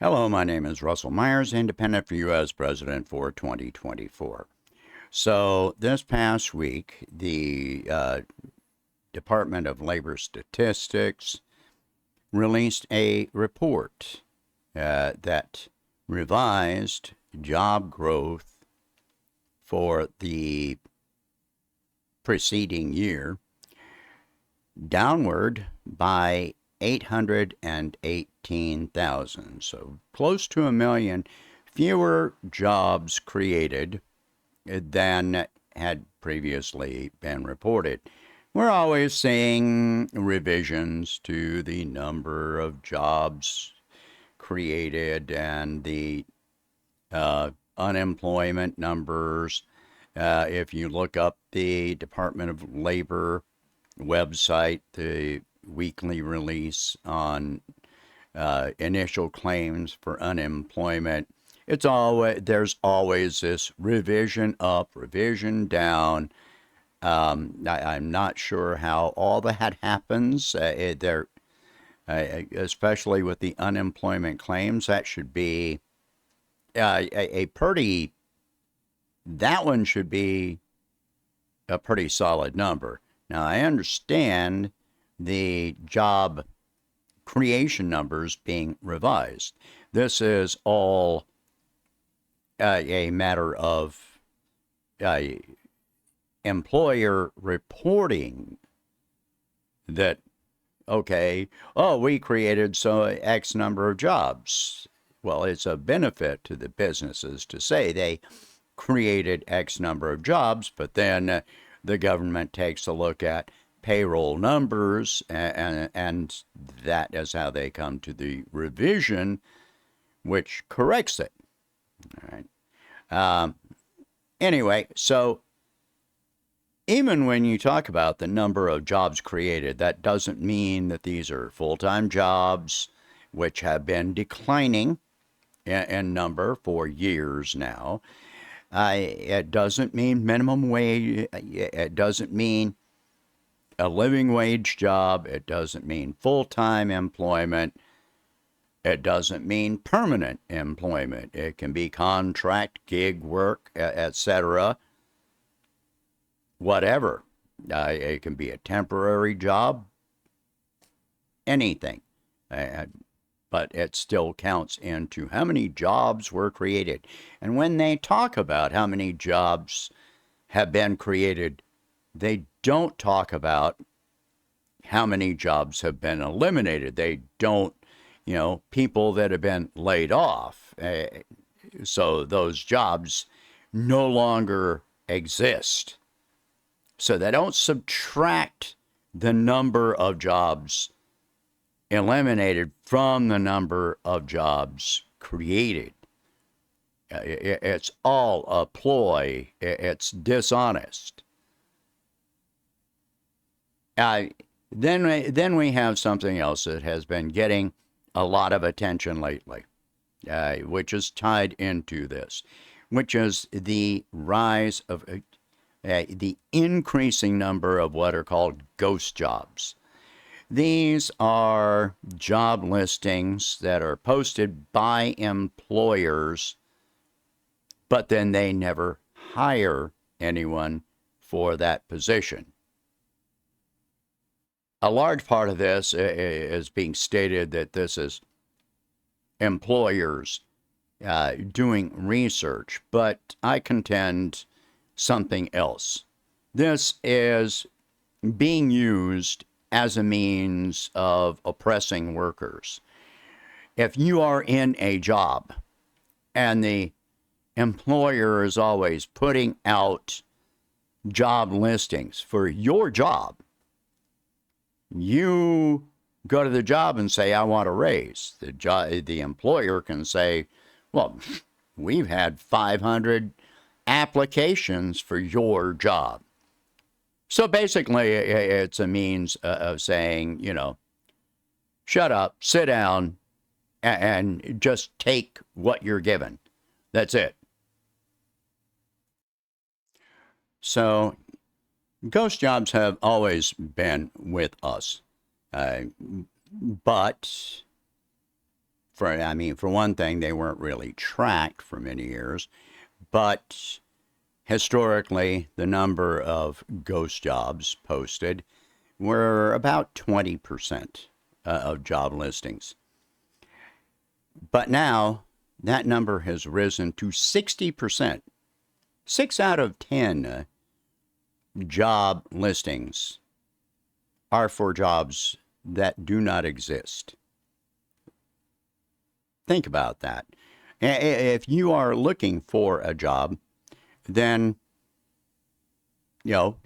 Hello, my name is Russell Myers, independent for U.S. President for 2024. So, this past week, the Department of Labor Statistics released a report that revised job growth for the preceding year downward by 818,000. So close to a million fewer jobs created than had previously been reported. We're always seeing revisions to the number of jobs created and the unemployment numbers. If you look up the Department of Labor website, the weekly release on initial claims for unemployment, there's always this revision up, revision down. I'm not sure how all that happens. Especially with the unemployment claims, that should be a pretty. That one should be a pretty solid number. Now, I understand the job creation numbers being revised. This is all a matter of uh, employer reporting that, okay, oh, we created so X number of jobs. Well, it's a benefit to the businesses to say they created X number of jobs, but then the government takes a look at payroll numbers, and that is how they come to the revision, which corrects it. All right. Anyway, so even when you talk about the number of jobs created, that doesn't mean that these are full-time jobs, which have been declining in number for years now. It doesn't mean minimum wage. It doesn't mean a living wage job. It doesn't mean full-time employment. It doesn't mean permanent employment. It can be contract, gig work, etc., whatever. It can be a temporary job, anything. Uh, but it still counts into how many jobs were created. And when they talk about how many jobs have been created, they don't talk about how many jobs have been eliminated. They don't, people that have been laid off. So those jobs no longer exist. So they don't subtract the number of jobs eliminated from the number of jobs created. It's all a ploy. It's dishonest. Then we have something else that has been getting a lot of attention lately, which is tied into this, which is the rise of the increasing number of what are called ghost jobs. These are job listings that are posted by employers, but then they never hire anyone for that position. A large part of this is being stated that this is employers doing research, but I contend something else. This is being used as a means of oppressing workers. If you are in a job and the employer is always putting out job listings for your job, you go to the job and say, I want a raise. The employer can say, well, we've had 500 applications for your job. So basically, it's a means of saying, shut up, sit down, and just take what you're given. That's it. So ghost jobs have always been with us. But For one thing, they weren't really tracked for many years, but historically, the number of ghost jobs posted were about 20% of job listings. But now that number has risen to 60%. 6 out of 10 job listings are for jobs that do not exist. Think about that. If you are looking for a job, then,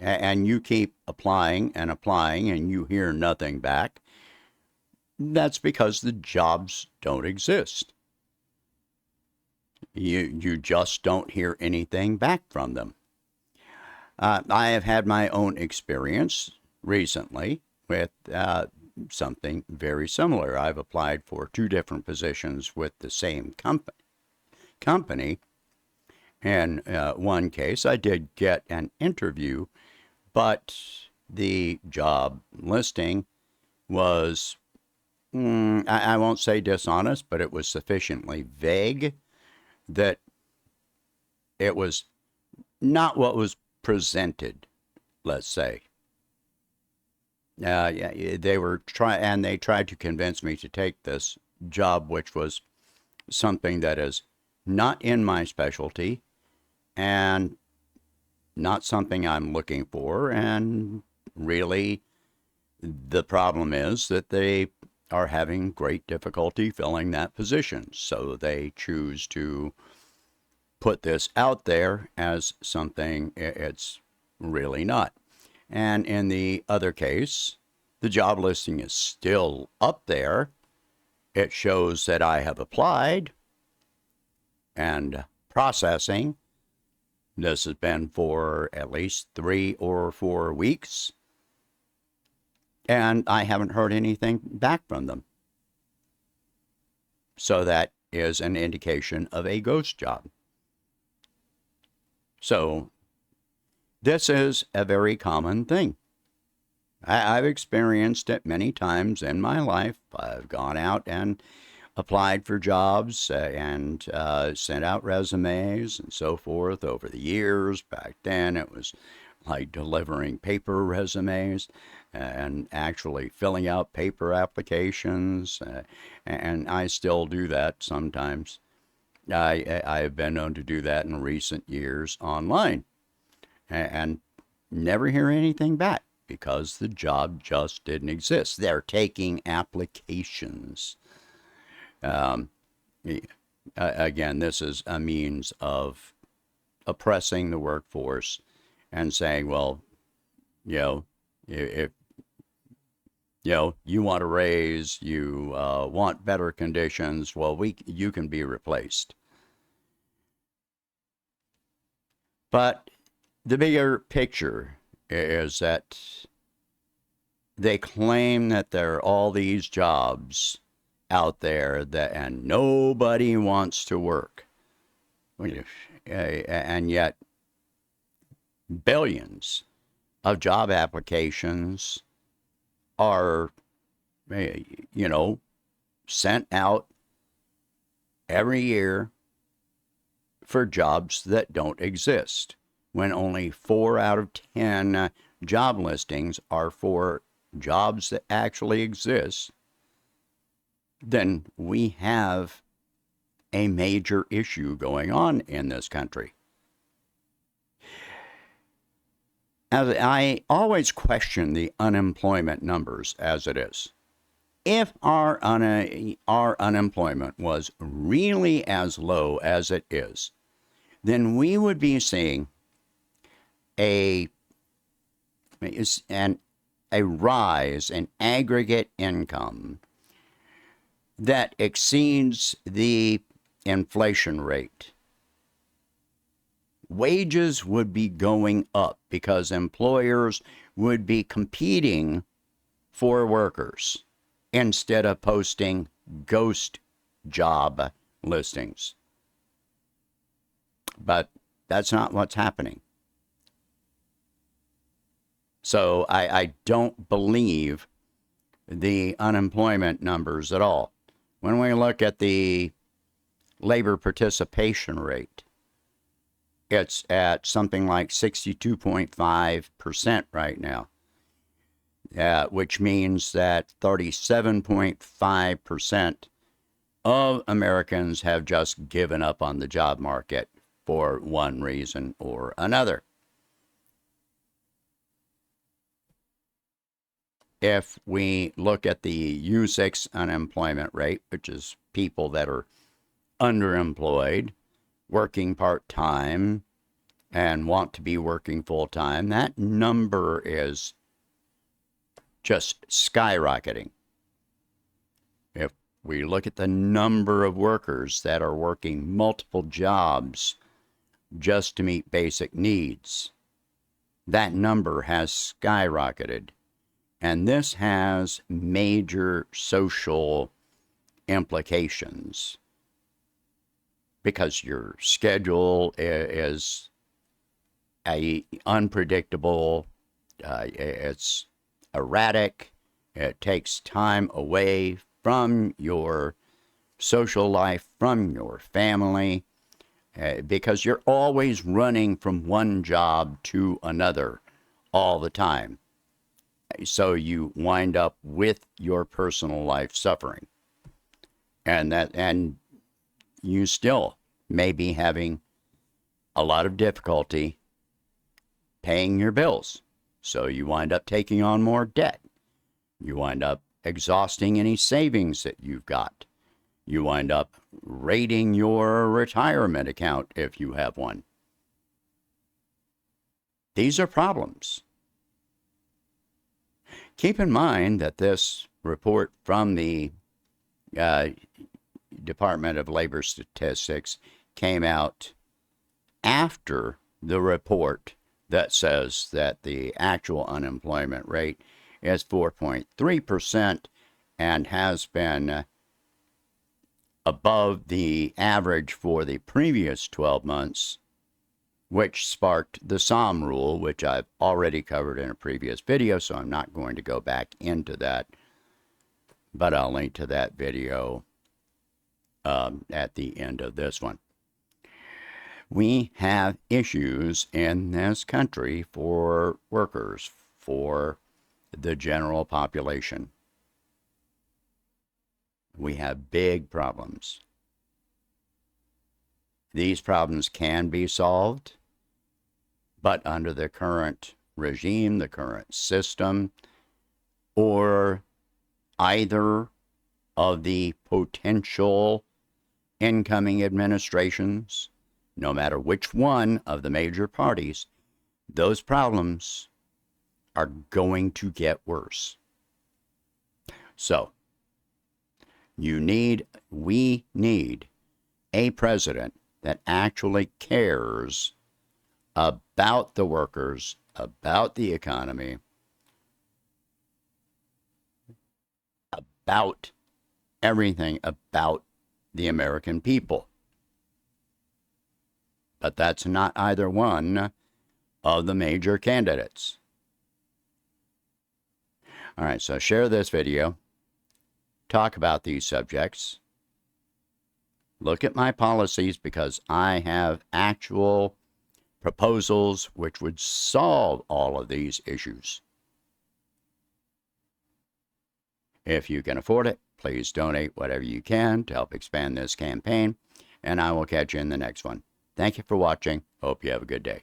and you keep applying and applying and you hear nothing back, that's because the jobs don't exist. You just don't hear anything back from them. I have had my own experience recently with something very similar. I've applied for 2 different positions with the same company. In one case, I did get an interview, but the job listing was, I won't say dishonest, but it was sufficiently vague that it was not what was presented, let's say. They tried to convince me to take this job, which was something that is not in my specialty and not something I'm looking for. And really, the problem is that they are having great difficulty filling that position. So they choose to put this out there as something it's really not. And in the other case, the job listing is still up there. It shows that I have applied and processing. This has been for at least 3 or 4 weeks. And I haven't heard anything back from them. So that is an indication of a ghost job. So this is a very common thing. I've experienced it many times in my life. I've gone out and applied for jobs and sent out resumes and so forth over the years. Back then, it was like delivering paper resumes and actually filling out paper applications. And I still do that sometimes. I have been known to do that in recent years online and never hear anything back because the job just didn't exist. They're taking applications. Again, this is a means of oppressing the workforce and saying, well, if you want a raise, you want better conditions, well, you can be replaced. But the bigger picture is that they claim that there are all these jobs out there and nobody wants to work. And yet billions of job applications are, sent out every year for jobs that don't exist, when only 4 out of 10 job listings are for jobs that actually exist. Then we have a major issue going on in this country. As I always question the unemployment numbers as it is. If our unemployment was really as low as it is, then we would be seeing a rise in aggregate income that exceeds the inflation rate. Wages would be going up because employers would be competing for workers instead of posting ghost job listings. But that's not what's happening. So I don't believe the unemployment numbers at all. When we look at the labor participation rate, it's at something like 62.5% right now, which means that 37.5% of Americans have just given up on the job market for one reason or another. If we look at the U6 unemployment rate, which is people that are underemployed, working part-time, and want to be working full-time, that number is just skyrocketing. If we look at the number of workers that are working multiple jobs just to meet basic needs, that number has skyrocketed. And this has major social implications because your schedule is unpredictable, it's erratic, it takes time away from your social life, from your family, because you're always running from one job to another all the time. So you wind up with your personal life suffering. And you still may be having a lot of difficulty paying your bills. So you wind up taking on more debt. You wind up exhausting any savings that you've got. You wind up raiding your retirement account if you have one. These are problems. Keep in mind that this report from the Department of Labor Statistics came out after the report that says that the actual unemployment rate is 4.3% and has been above the average for the previous 12 months, which sparked the SOM rule, which I've already covered in a previous video, so I'm not going to go back into that, but I'll link to that video at the end of this one. We have issues in this country for workers, for the general population. We have big problems. These problems can be solved, but under the current regime, the current system, or either of the potential incoming administrations, no matter which one of the major parties, those problems are going to get worse. So, we need a president that actually cares about the workers, about the economy, about everything about the American people. But that's not either one of the major candidates. All right, so share this video. Talk about these subjects. Look at my policies because I have actual proposals which would solve all of these issues. If you can afford it, please donate whatever you can to help expand this campaign, and I will catch you in the next one. Thank you for watching. Hope you have a good day.